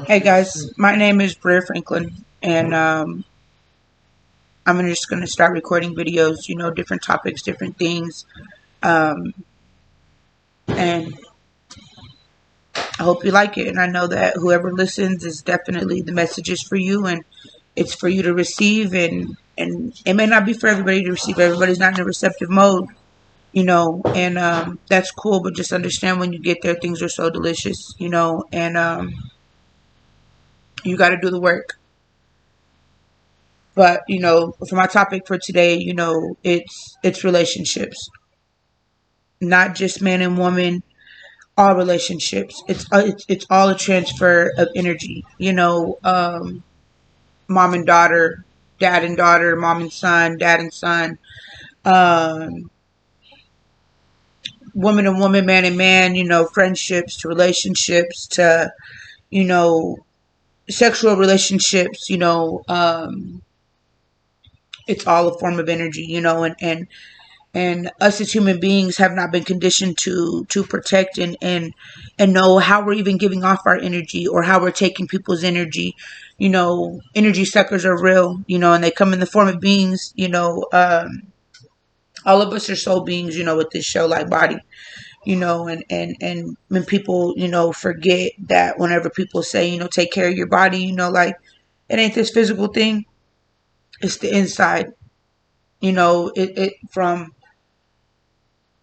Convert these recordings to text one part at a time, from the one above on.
Hey guys, my name is Briah Franklin, and I'm just going to start recording videos, different topics, different things. Um, and I hope you like it. And I know that whoever listens is definitely the message is for you, and it's for you to receive. And it may not be for everybody to receive. Everybody's not in a receptive mode, and that's cool. But just understand when you get there, things are so delicious, and you got to do the work. But for my topic for today, it's relationships, not just man and woman, all relationships. It's all a transfer of energy. Mom and daughter, dad and daughter, mom and son, dad and son, um, woman and woman, man and man. Friendships to relationships to you know sexual relationships. It's all a form of energy. And us as human beings have not been conditioned to protect and know how we're even giving off our energy or how we're taking people's energy. Energy suckers are real, and they come in the form of beings. All of us are soul beings, with this shell like body. And when people forget that, whenever people say take care of your body, like, it ain't this physical thing, it's the inside. It from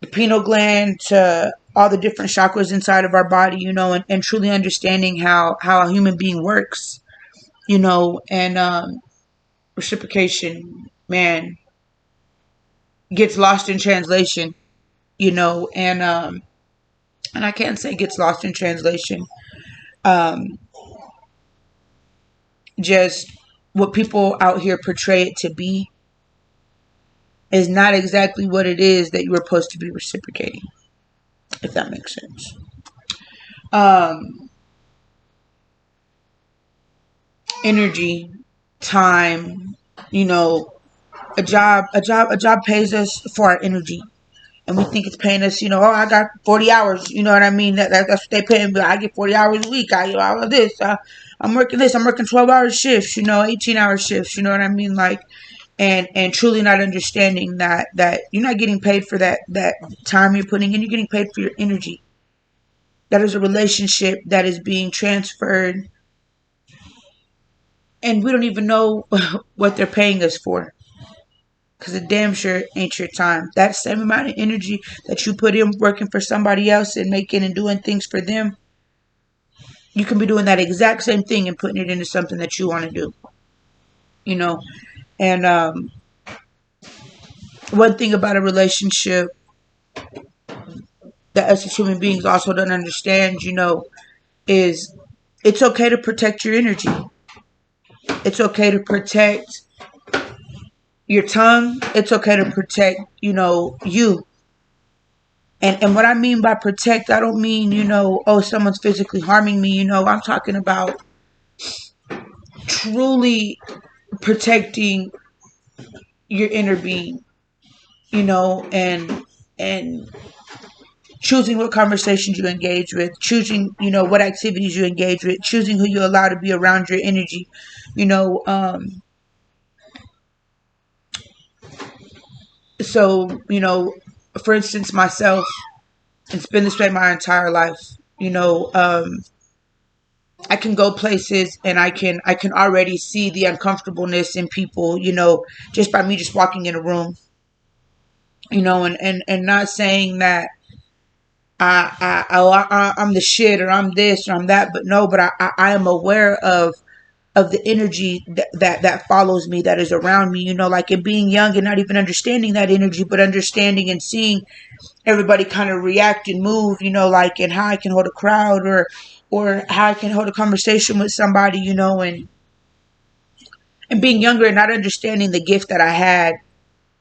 the pineal gland to all the different chakras inside of our body, and truly understanding how a human being works, and reciprocation, man, gets lost in translation, and I can't say gets lost in translation. Um, just what people out here portray it to be is not exactly what it is that you were supposed to be reciprocating, if that makes sense. Um, Energy, time, you know, a job pays us for our energy. And we think it's paying us, oh, I got 40 hours, you know what I mean? That's what they pay me. I get 40 hours a week. I do this. I'm working this. I'm working 12-hour shifts, 18-hour shifts, you know what I mean? Like, and truly not understanding that you're not getting paid for that time you're putting in. You're getting paid for your energy. That is a relationship that is being transferred, and we don't even know what they're paying us for. Because it damn sure ain't your time. That same amount of energy that you put in working for somebody else and making and doing things for them, you can be doing that exact same thing and putting it into something that you want to do. You know, and one thing about a relationship that us as human beings also don't understand, is it's okay to protect your energy. It's okay to protect your tongue. It's okay to protect, you. And what I mean by protect, I don't mean, oh, someone's physically harming me. I'm talking about truly protecting your inner being, and choosing what conversations you engage with, choosing, what activities you engage with, choosing who you allow to be around your energy, you know. So, for instance, myself, it's been this way my entire life, you know. I can go places and I can already see the uncomfortableness in people, just by me just walking in a room, and not saying that I'm the shit or I'm this or I'm that, but no, but I am aware of the energy that follows me, that is around me, like in being young and not even understanding that energy, but understanding and seeing everybody kind of react and move, like, and how I can hold a crowd, or how I can hold a conversation with somebody, and being younger and not understanding the gift that I had,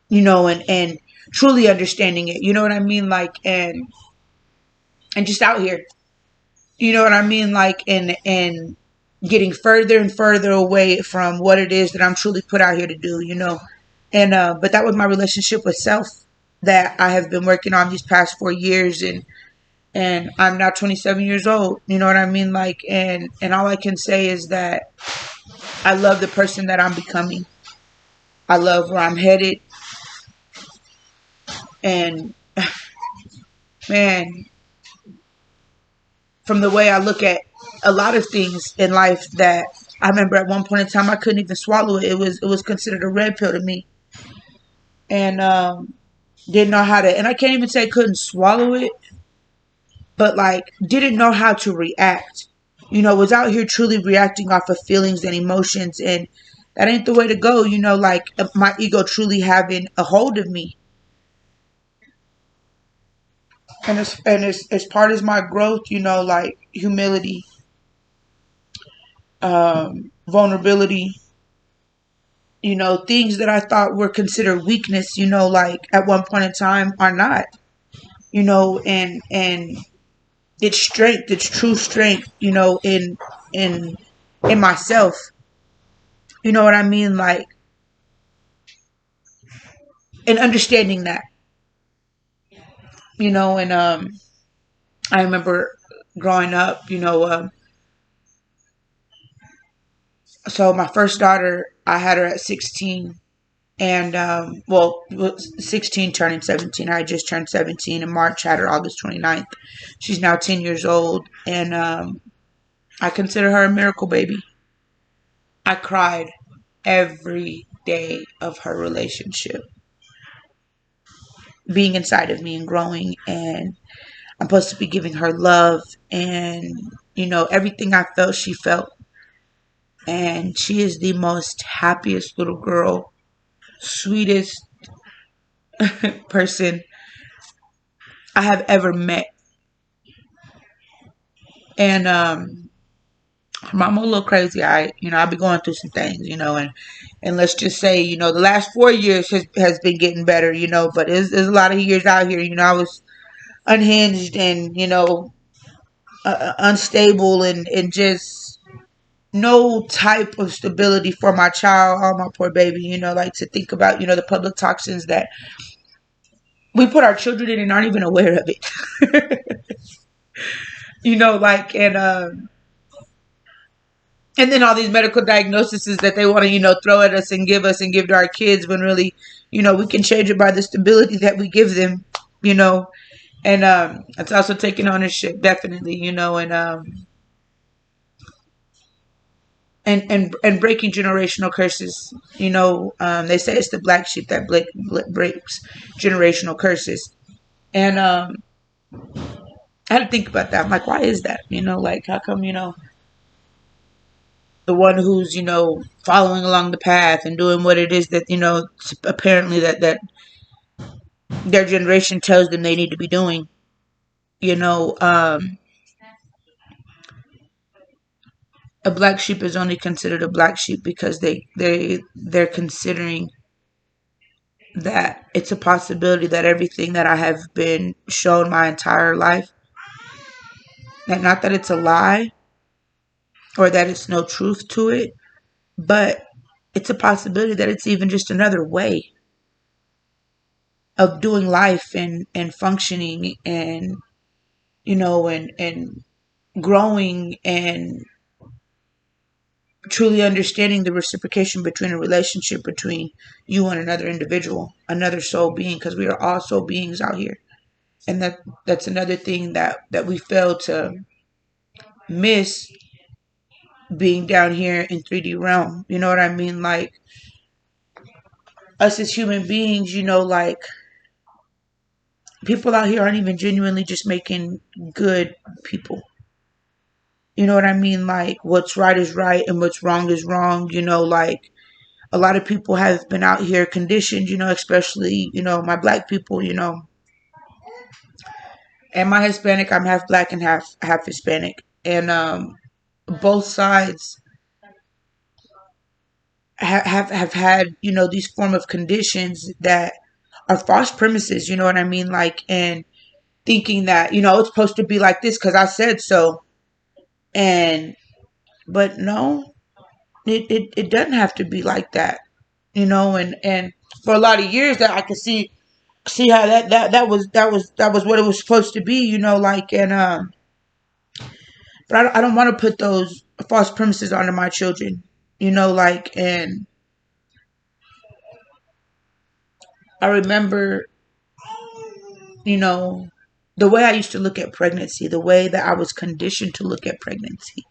and truly understanding it, you know what I mean? Like, and just out here, you know what I mean? Like, and getting further and further away from what it is that I'm truly put out here to do, And, but that was my relationship with self that I have been working on these past 4 years. And I'm now 27 years old. You know what I mean? Like, and all I can say is that I love the person that I'm becoming. I love where I'm headed. And man, from the way I look at a lot of things in life, that I remember at one point in time I couldn't even swallow it. It was considered a red pill to me, and didn't know how to. And I can't even say I couldn't swallow it, but like didn't know how to react. Was out here truly reacting off of feelings and emotions, and that ain't the way to go. Like my ego truly having a hold of me, and as part of my growth, like humility, vulnerability, things that I thought were considered weakness, like at one point in time are not, and it's strength, it's true strength, in in myself. You know what I mean? Like, and understanding that, and I remember growing up, so my first daughter, I had her at 16. And, well, 16 turning 17. I just turned 17 in March, had her August 29th. She's now 10 years old. And I consider her a miracle baby. I cried every day of her relationship being inside of me and growing. And I'm supposed to be giving her love. And, everything I felt, she felt. And she is the most happiest little girl, sweetest person I have ever met. And her mama a little crazy. I be going through some things, and let's just say, the last 4 years has been getting better, but there's a lot of years out here, I was unhinged and, unstable and just no type of stability for my child or my poor baby, like to think about, the public toxins that we put our children in and aren't even aware of it. Like, and then all these medical diagnoses that they want to, throw at us and give us and give to our kids, when really, we can change it by the stability that we give them, and it's also taking ownership, definitely, and breaking generational curses. They say it's the black sheep that breaks generational curses. And I had to think about that. I'm like, why is that? Like, how come, the one who's, following along the path and doing what it is that, apparently that their generation tells them they need to be doing, you know, um, a black sheep is only considered a black sheep because they're considering that it's a possibility that everything that I have been shown my entire life, that not that it's a lie or that it's no truth to it, but it's a possibility that it's even just another way of doing life and functioning and, and growing and truly understanding the reciprocation between a relationship between you and another individual, another soul being, because we are all soul beings out here. And that's another thing that we fail to miss, being down here in 3D realm. You know what I mean? Like, us as human beings, like, people out here aren't even genuinely just making good people. You know what I mean? Like, what's right is right and what's wrong is wrong. Like, a lot of people have been out here conditioned, especially, my black people, and my Hispanic. I'm half black and half Hispanic. And both sides have had, these form of conditions that are false premises, you know what I mean? Like, and thinking that, it's supposed to be like this because I said so. And, but no, it doesn't have to be like that, and for a lot of years that I could see see how that was what it was supposed to be, like, and but I don't want to put those false premises onto my children, like, and I remember, you know, the way I used to look at pregnancy, the way that I was conditioned to look at pregnancy,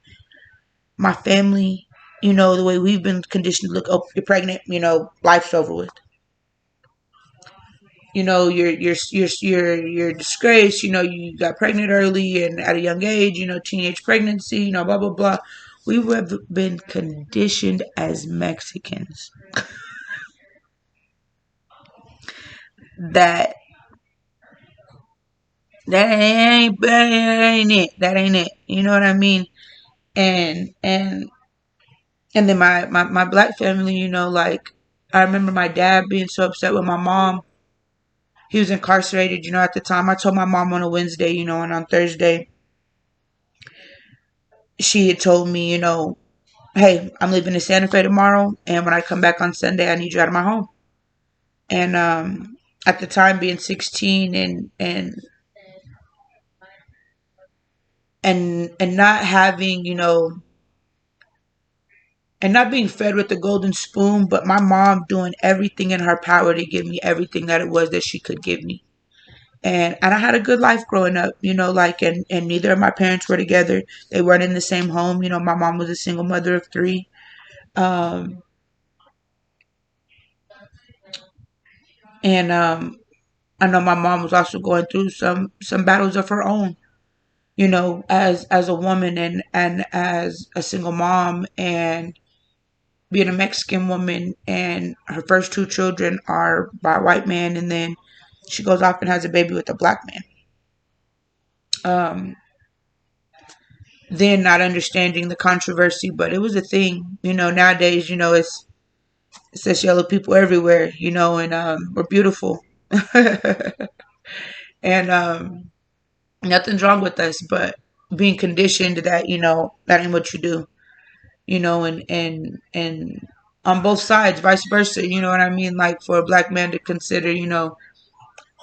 my family, the way we've been conditioned to look, oh, you're pregnant, life's over with. You're disgraced. You got pregnant early and at a young age. Teenage pregnancy. Blah blah blah. We have been conditioned as Mexicans that that ain't it. That ain't it. You know what I mean? And then my black family. Like, I remember my dad being so upset with my mom. He was incarcerated. At the time. I told my mom on a Wednesday. And on Thursday she had told me, hey, I'm leaving to Santa Fe tomorrow, and when I come back on Sunday, I need you out of my home. And at the time, being 16 and not having, and not being fed with the golden spoon, but my mom doing everything in her power to give me everything that it was that she could give me. And I had a good life growing up, like, and neither of my parents were together. They weren't in the same home. My mom was a single mother of three. Um, and I know my mom was also going through some battles of her own, as a woman and as a single mom, and being a Mexican woman, and her first two children are by a white man, and then she goes off and has a baby with a black man. Then not understanding the controversy, but it was a thing. Nowadays, it says yellow people everywhere, and we're beautiful. And nothing's wrong with us, but being conditioned that, that ain't what you do, and on both sides, vice versa, you know what I mean? Like, for a black man to consider,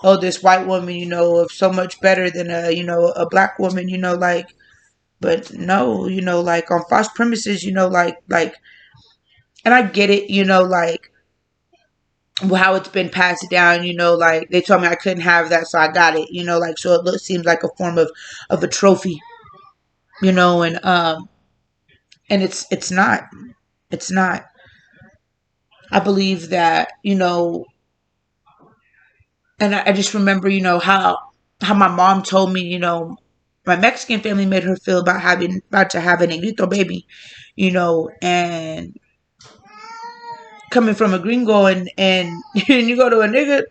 oh, this white woman, of so much better than a black woman, like, but no, like, on false premises, like, and I get it, like, how it's been passed down, like, they told me I couldn't have that, so I got it, like, so seems like a form of a trophy, and it's not. I believe that, and I just remember, how my mom told me, my Mexican family made her feel about to have a negrito baby, and coming from a gringo, and and you go to a nigga,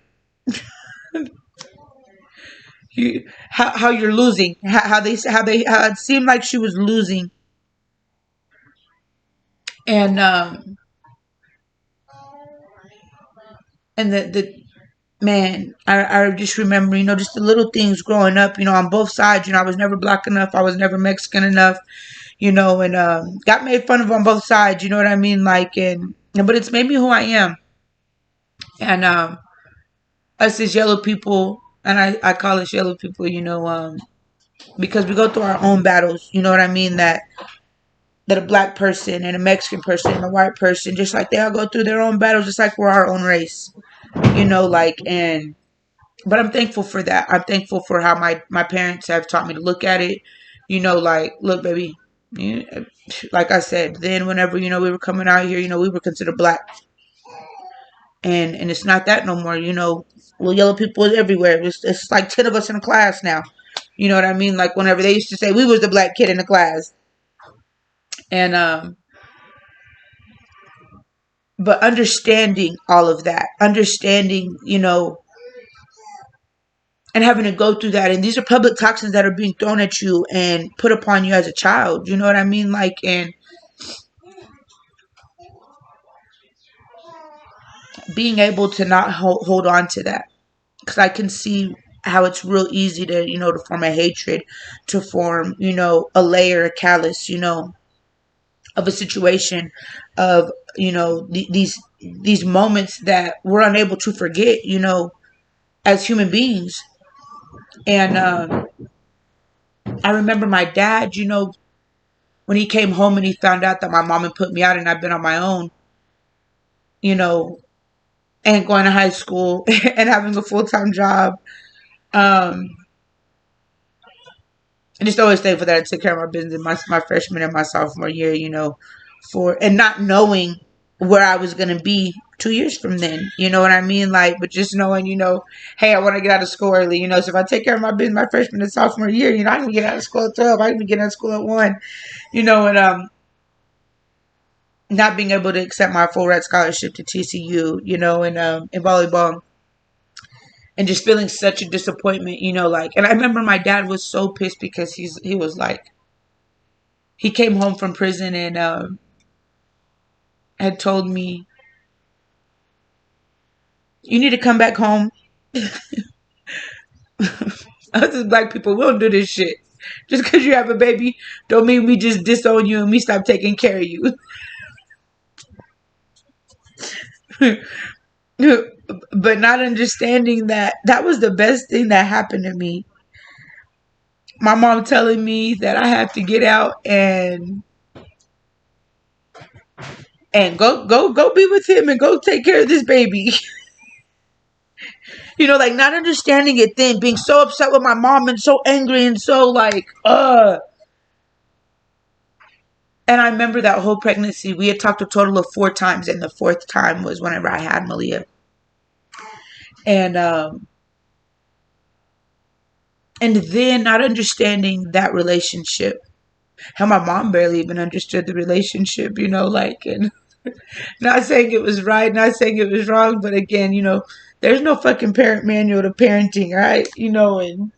how you're losing, how it seemed like she was losing, and the man, I just remember, just the little things growing up, on both sides. I was never black enough, I was never Mexican enough, and got made fun of on both sides, you know what I mean? Like, and but it's made me who I am. And us as yellow people, and I call us yellow people, because we go through our own battles, you know what I mean? That a black person and a Mexican person and a white person, just like they all go through their own battles, just like we're our own race, like, and but I'm thankful for that. I'm thankful for how my parents have taught me to look at it. Like, look, baby, like I said, then whenever, we were coming out here, we were considered black. And it's not that no more, well, yellow people is everywhere. It's like 10 of us in a class now. You know what I mean? Like, whenever they used to say we was the black kid in the class. And but understanding all of that, understanding, and having to go through that. And these are public toxins that are being thrown at you and put upon you as a child. You know what I mean? Like, and being able to not hold on to that. Because I can see how it's real easy to, to form a hatred, to form, a layer, a callus, of a situation, of, these moments that we're unable to forget, as human beings. And I remember my dad, when he came home and he found out that my mom had put me out and I've been on my own, you know, and going to high school and having a full-time job. I just always thankful that I took care of my business in my freshman and my sophomore year, and not knowing where I was going to be 2 years from then. You know what I mean? Like, but just knowing, hey, I want to get out of school early, so if I take care of my business my freshman and sophomore year, I can get out of school at 12. I can get out of school at 1, and not being able to accept my full ride scholarship to TCU, in volleyball, and just feeling such a disappointment, and I remember my dad was so pissed because he was like, he came home from prison and had told me, you need to come back home. Us as black people, we don't do this shit. Just because you have a baby don't mean we just disown you and we stop taking care of you. But not understanding that was the best thing that happened to me. My mom telling me that I have to get out and go be with him and go take care of this baby. Like not understanding it then, being so upset with my mom and so angry and so like, And I remember that whole pregnancy, we had talked a total of 4 times, and the 4th time was whenever I had Malia. And then not understanding that relationship, how my mom barely even understood the relationship, and not saying it was right, not saying it was wrong, but again, there's no fucking parent manual to parenting, right? And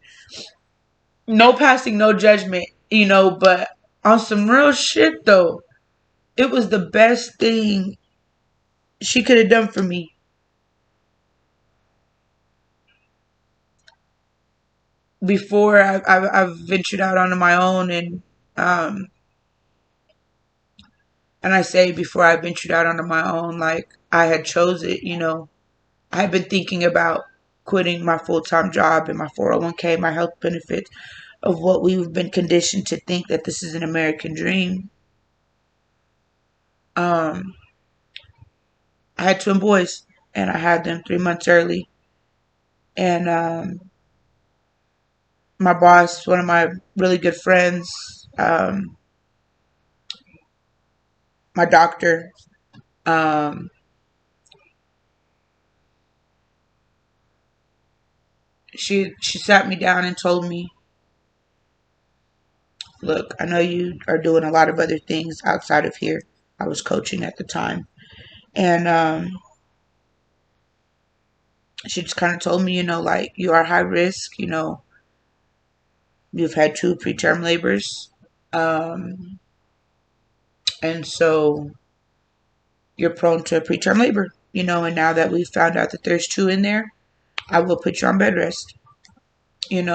no passing, no judgment, but on some real shit though, it was the best thing she could have done for me. Before I've ventured out onto my own, and I say before I ventured out onto my own, like I had chose it, I had been thinking about quitting my full-time job and my 401k, my health benefits, of what we've been conditioned to think that this is an American dream. I had twin boys and I had them 3 months early. And my boss, one of my really good friends, my doctor, she sat me down and told me, look, I know you are doing a lot of other things outside of here. I was coaching at the time. And she just kind of told me, like, you are high risk, you've had 2 preterm labors. And so you're prone to preterm labor, and now that we've found out that there's 2 in there, I will put you on bed rest, and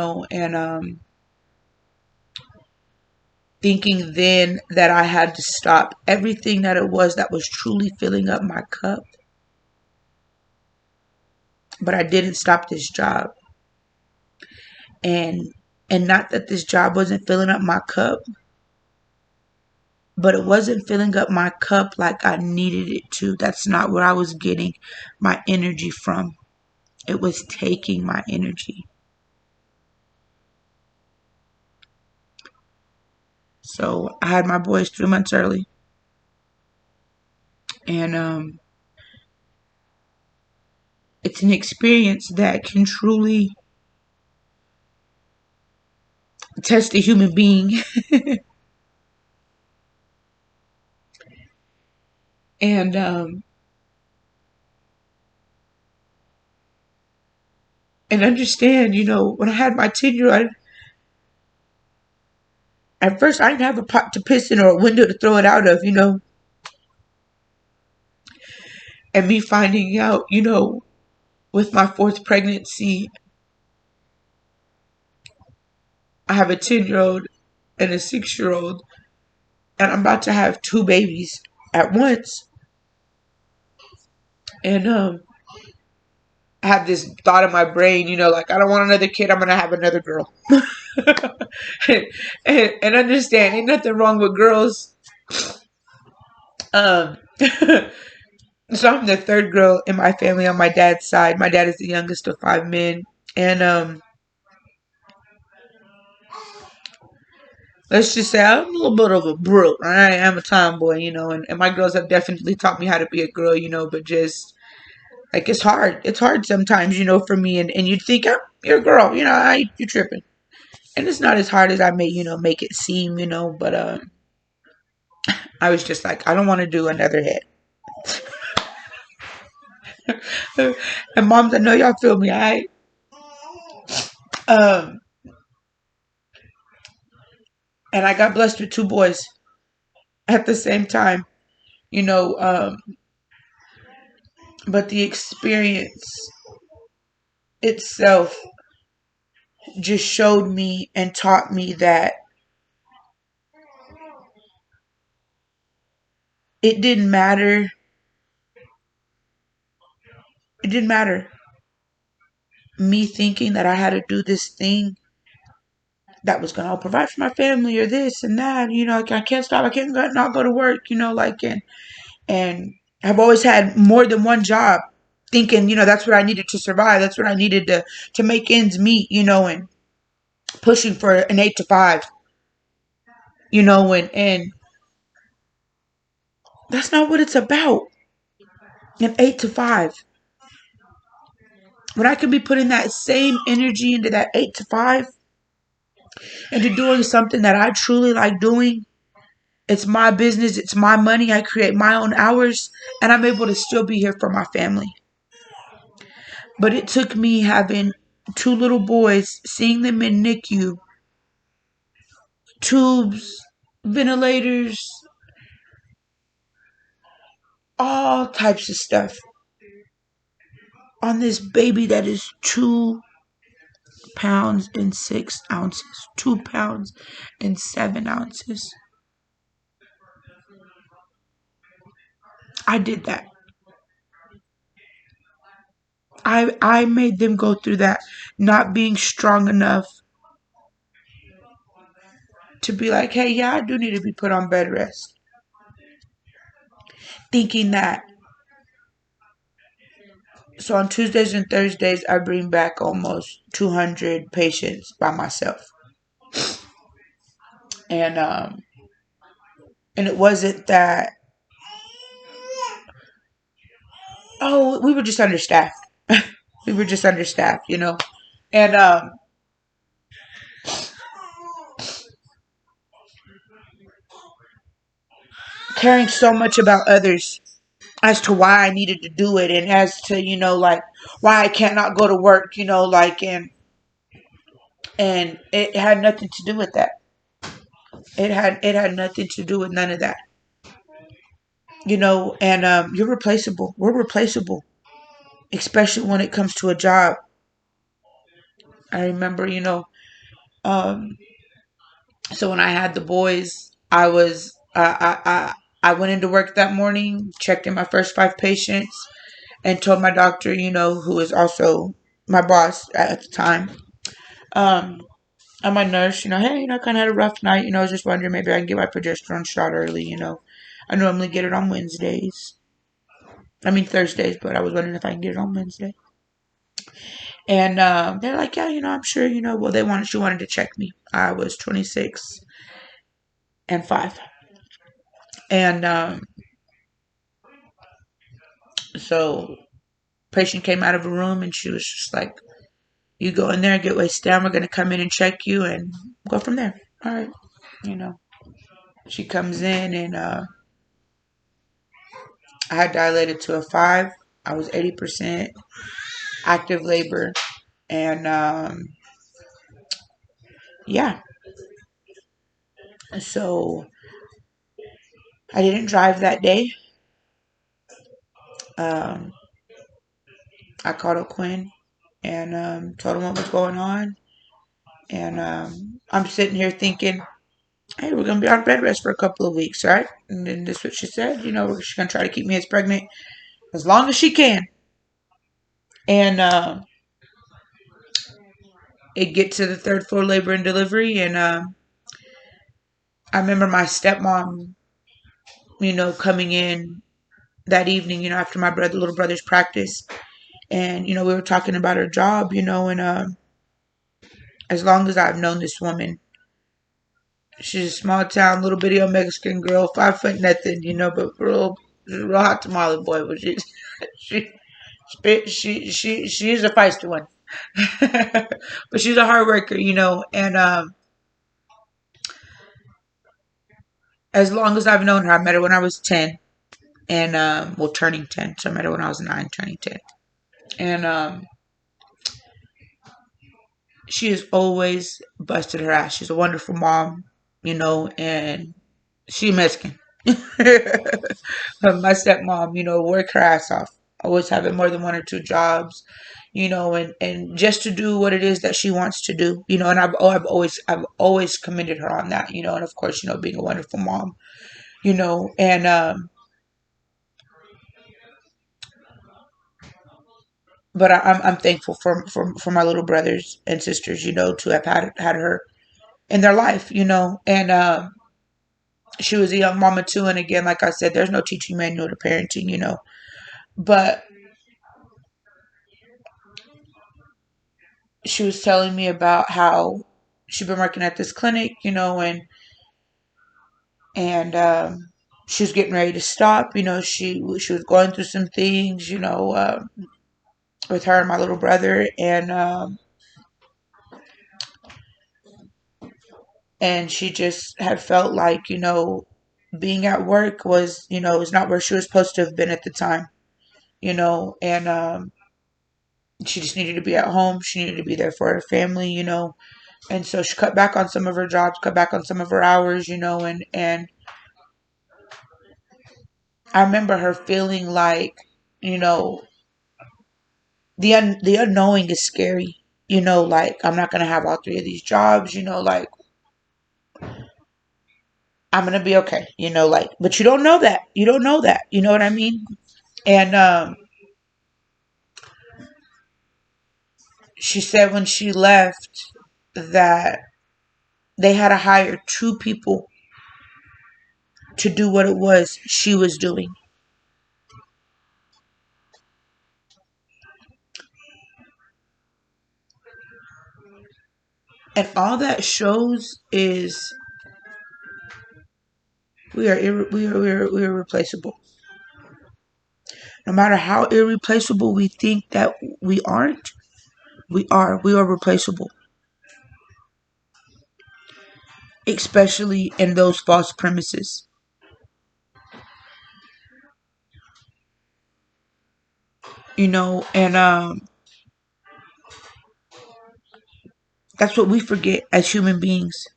thinking then that I had to stop everything that it was that was truly filling up my cup. But I didn't stop this job. And not that this job wasn't filling up my cup, but it wasn't filling up my cup like I needed it to. That's not where I was getting my energy from. It was taking my energy. So I had my boys 3 months early. And it's an experience that can truly test a human being. And understand, when I had my 10-year-old, at first I didn't have a pot to piss in or a window to throw it out of, And me finding out, with my 4th pregnancy, I have a 10-year-old and a 6-year-old, and I'm about to have 2 babies at once. And I have this thought in my brain, like I don't want another kid. I'm gonna have another girl. and understand, ain't nothing wrong with girls. Um, so I'm the third girl in my family on my dad's side. My dad is the youngest of 5 men, and let's just say I'm a little bit of a brute. I am a tomboy, and my girls have definitely taught me how to be a girl, but just like it's hard. It's hard sometimes, for me, and you'd think you're a girl, you tripping, and it's not as hard as I may, make it seem, but I was just like, I don't want to do another hit. And moms, I know y'all feel me, alright? Um, and I got blessed with two boys at the same time, you know, um, but the experience itself just showed me and taught me that it didn't matter. It didn't matter me thinking that I had to do this thing that was gonna provide for my family or this and that. I can't stop. I can't not go to work. And I've always had more than one job, thinking that's what I needed to survive. That's what I needed to make ends meet. And pushing for an 8 to 5. And that's not what it's about. An 8 to 5. When I could be putting that same energy into that 8 to 5, into doing something that I truly like doing. It's my business. It's my money. I create my own hours, and I'm able to still be here for my family. But it took me having two little boys, seeing them in NICU, tubes, ventilators, all types of stuff, on this baby that is 2 pounds and 6 ounces, 2 pounds and 7 ounces. I did that. I made them go through that, not being strong enough to be like, hey, yeah, I do need to be put on bed rest. Thinking that. So on Tuesdays and Thursdays, I bring back almost 200 patients by myself. And it wasn't that, oh, we were just understaffed. We were just understaffed. And caring so much about others as to why I needed to do it, and as to, like why I cannot go to work, and it had nothing to do with that. It had nothing to do with none of that. And you're replaceable. We're replaceable, especially when it comes to a job. I remember, um, so when I had the boys, I went into work that morning, checked in my first 5 patients, and told my doctor, who is also my boss at the time, and my nurse, hey, I kind of had a rough night, I was just wondering maybe I can get my progesterone shot early, I normally get it on Wednesdays. I mean Thursdays, but I was wondering if I can get it on Wednesday. And they're like, yeah, I'm sure, well, she wanted to check me. I was 26 and 5. And so patient came out of a room, and she was just like, you go in there, get waist down. We're going to come in and check you and go from there. All right. She comes in, and I had dilated to a 5. I was 80% active labor. And yeah. So I didn't drive that day. Um, I called up Quinn and told him what was going on. And I'm sitting here thinking, hey, we're going to be on bed rest for a couple of weeks, right? And then this is what she said. She's going to try to keep me as pregnant as long as she can. And it get to the third floor labor and delivery, and I remember my stepmom, coming in that evening, after my little brother's practice, and we were talking about her job, and as long as I've known this woman, she's a small town, little bitty old Mexican girl, 5 foot nothing, but real hot tamale boy. But she, she's a feisty one, but she's a hard worker, and as long as I've known her, I met her when I was 10, and turning 10, so I met her when I was 9, turning 10, and she has always busted her ass. She's a wonderful mom, and she Mexican. My stepmom, work her ass off, always having more than one or two jobs, and just to do what it is that she wants to do, and I've always commended her on that, and of course, being a wonderful mom, and but I'm thankful for my little brothers and sisters, to have had her in their life, and she was a young mama too. And again, like I said, there's no teaching manual to parenting, but she was telling me about how she'd been working at this clinic, and she was getting ready to stop. She was going through some things, with her and my little brother, and she just had felt like, being at work was not where she was supposed to have been at the time, and she just needed to be at home. She needed to be there for her family, and so she cut back on some of her jobs, cut back on some of her hours, and I remember her feeling like, you know, the unknowing is scary. Like, I'm not gonna have all three of these jobs. Like, I'm gonna be okay. Like, but you don't know that. You don't know that. You know what I mean? And she said when she left that they had to hire two people to do what it was she was doing. And all that shows is we are irreplaceable. No matter how irreplaceable we think that we aren't, we are replaceable. Especially in those false premises. And that's what we forget as human beings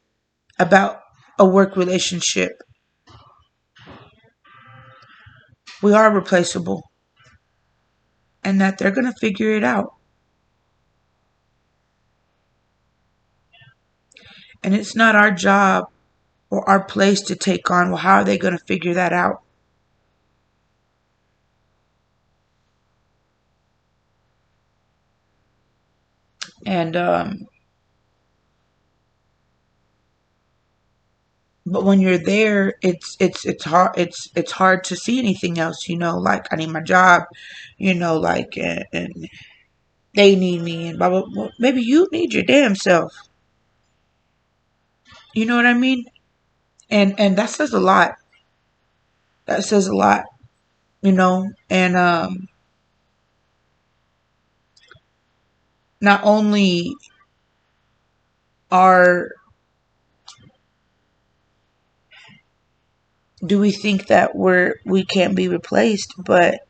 about a work relationship. We are replaceable, and that they're going to figure it out. And it's not our job or our place to take on, well, how are they going to figure that out? And but when you're there, it's hard. It's hard to see anything else. Like, I need my job. Like, and they need me, and blah blah. Well, maybe you need your damn self. You know what I mean? And that says a lot. That says a lot. And not only are do we think that we can't be replaced, but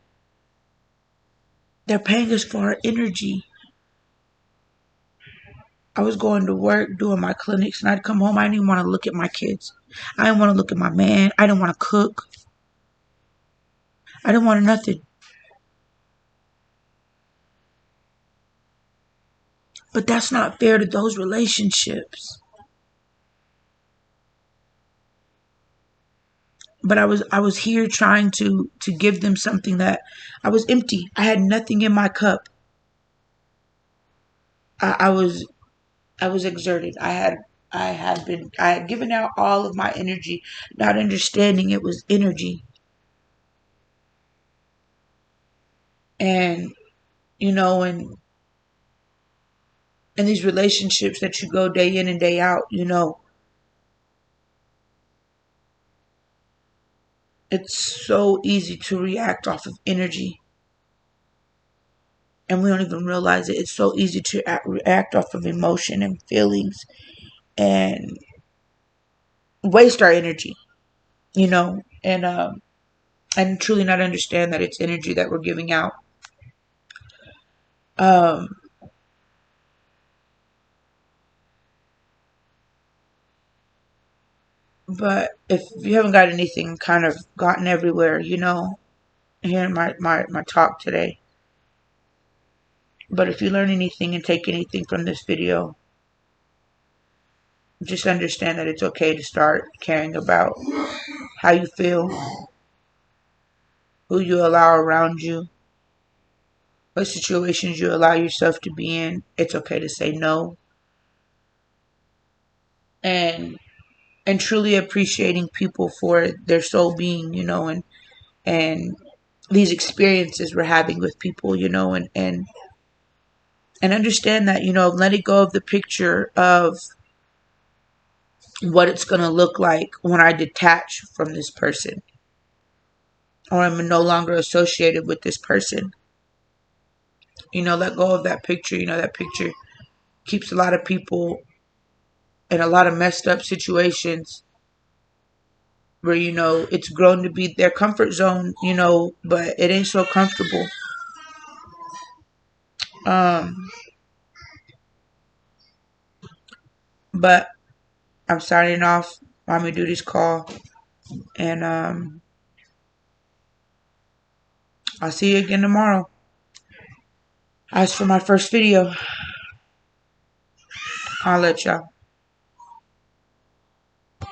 they're paying us for our energy. I was going to work doing my clinics, and I'd come home. I didn't even want to look at my kids. I didn't want to look at my man. I didn't want to cook. I didn't want nothing. But that's not fair to those relationships. But I was here trying to give them something that I was empty. I had nothing in my cup. I was exerted. I had given out all of my energy, not understanding it was energy. And you know, and in these relationships that you go day in and day out, you know, it's so easy to react off of energy, and we don't even realize it. It's so easy to react off of emotion and feelings and waste our energy, you know, and truly not understand that it's energy that we're giving out. Um, but if you haven't got anything kind of gotten everywhere, you know, hearing my talk today, but if you learn anything and take anything from this video, just understand that it's okay to start caring about how you feel, who you allow around you, what situations you allow yourself to be in. It's okay to say no. And truly appreciating people for their soul being, you know, and these experiences we're having with people, you know, and understand that, you know, letting go of the picture of what it's going to look like when I detach from this person or I'm no longer associated with this person. You know, let go of that picture. You know, that picture keeps a lot of people in a lot of messed up situations where, you know, it's grown to be their comfort zone, you know, but it ain't so comfortable. Um, but I'm signing off. Let me do this call. And I'll see you again tomorrow. As for my first video, I'll let y'all.